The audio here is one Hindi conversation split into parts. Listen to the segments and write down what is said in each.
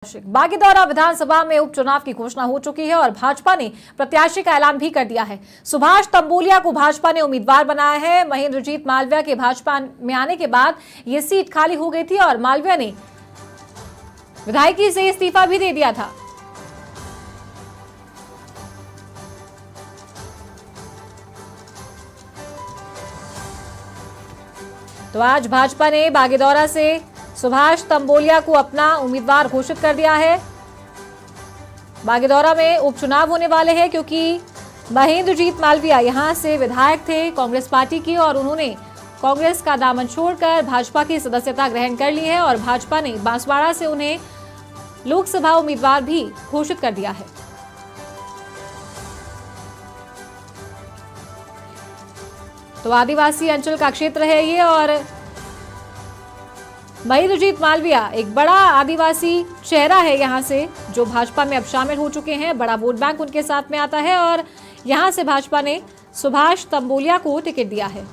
बागीदौरा विधानसभा में उपचुनाव की घोषणा हो चुकी है और भाजपा ने प्रत्याशी का ऐलान भी कर दिया है। सुभाष तंबोलिया को भाजपा ने उम्मीदवार बनाया है। महेंद्रजीत मालविया के भाजपा में आने के बाद ये सीट खाली हो गई थी और मालविया ने विधायकी से इस्तीफा भी दे दिया था। तो आज भाजपा ने बागीदौरा से सुभाष तंबोलिया को अपना उम्मीदवार घोषित कर दिया है। बागीदौरा में उपचुनाव होने वाले हैं क्योंकि महेंद्रजीत मालविया यहां से विधायक थे कांग्रेस पार्टी की और उन्होंने कांग्रेस का दामन छोड़कर भाजपा की सदस्यता ग्रहण कर ली है और भाजपा ने बांसवाड़ा से उन्हें लोकसभा उम्मीदवार भी घोषित कर दिया है। तो आदिवासी अंचल का क्षेत्र है ये और महेंद्रजीत मालविया एक बड़ा आदिवासी चेहरा है यहां से, जो भाजपा में अब शामिल हो चुके हैं। बड़ा वोट बैंक उनके साथ में आता है और यहां से भाजपा ने सुभाष तंबोलिया को टिकट दिया है।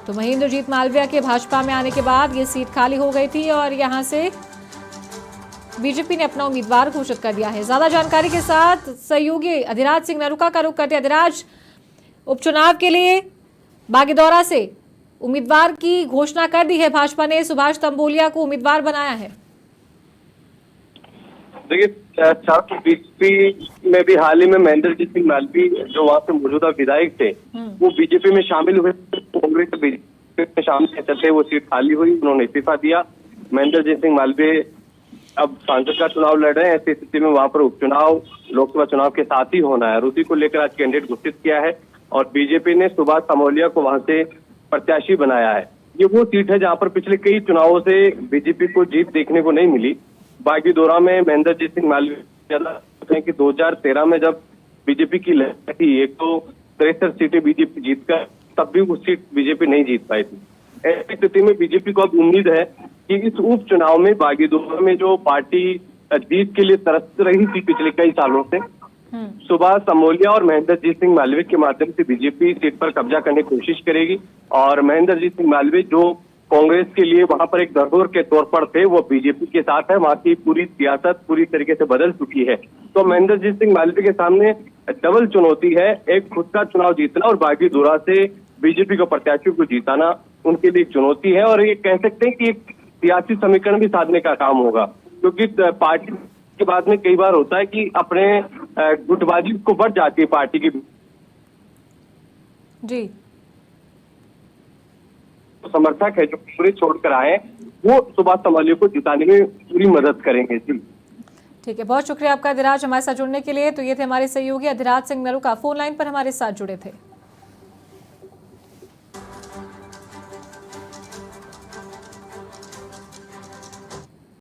तो महेंद्रजीत मालविया के भाजपा में आने के बाद ये सीट खाली हो गई थी और यहां से बीजेपी ने अपना उम्मीदवार घोषित कर दिया है। ज्यादा जानकारी के साथ सहयोगी अधिराज सिंह नरुका का रुख करते। अधिराज, उपचुनाव के लिए बागीदौरा से उम्मीदवार की घोषणा कर दी है भाजपा ने, सुभाष तंबोलिया को उम्मीदवार बनाया है। देखिए, बीजेपी में भी हाल ही में महेंद्रजीत सिंह मालवीय जो वहाँ से मौजूदा विधायक थे वो बीजेपी में शामिल हुए। कांग्रेस बीजेपी में शामिल चलते वो सीट खाली हुई, उन्होंने इस्तीफा दिया। महेंद्रजीत सिंह मालवीय अब सांसद का चुनाव लड़ रहे हैं। ऐसी स्थिति में वहां पर उपचुनाव लोकसभा चुनाव के साथ ही होना है। उसी को लेकर आज कैंडिडेट घोषित किया है और बीजेपी ने सुभाष तंबोलिया को वहां से प्रत्याशी बनाया है। ये वो सीट है जहां पर पिछले कई चुनावों से बीजेपी को जीत देखने को नहीं मिली। बागीदौरा में महेंद्रजीत सिंह मालवीय कि 2013 में जब बीजेपी की लहर थी 163 सीटें बीजेपी जीतकर, तब भी वो सीट बीजेपी नहीं जीत पाई थी। ऐसी स्थिति में बीजेपी को अब उम्मीद है कि इस उपचुनाव में बागीदौरा में जो पार्टी जीत के लिए तरस रही थी पिछले कई सालों से, सुभाष तंबोलिया और महेंद्रजीत सिंह मालवीय के माध्यम से बीजेपी सीट पर कब्जा करने की कोशिश करेगी। और महेंद्रजीत सिंह मालवीय जो कांग्रेस के लिए वहां पर एक धरोहर के तौर पर थे, वो बीजेपी के साथ है। वहां की पूरी सियासत पूरी तरीके से बदल चुकी है। तो महेंद्रजीत सिंह मालवीय के सामने डबल चुनौती है, एक खुद का चुनाव जीतना और बागीदौरा से बीजेपी को प्रत्याशी को जीताना उनके लिए एक चुनौती है। और ये कह सकते हैं कि एक सियासी समीकरण भी साधने का काम होगा, क्योंकि पार्टी के बाद में कई बार होता है कि अपने गुटबाजी को बढ़ जाती है पार्टी की। जी, समर्थक है जो पूरे छोड़कर आए, वो सुभाष तंबोलिया को जिताने में पूरी मदद करेंगे। जी ठीक है, बहुत शुक्रिया आपका अधिराज हमारे साथ जुड़ने के लिए। तो ये थे हमारे सहयोगी अधिराज सिंह नरुका, फोन लाइन पर हमारे साथ जुड़े थे।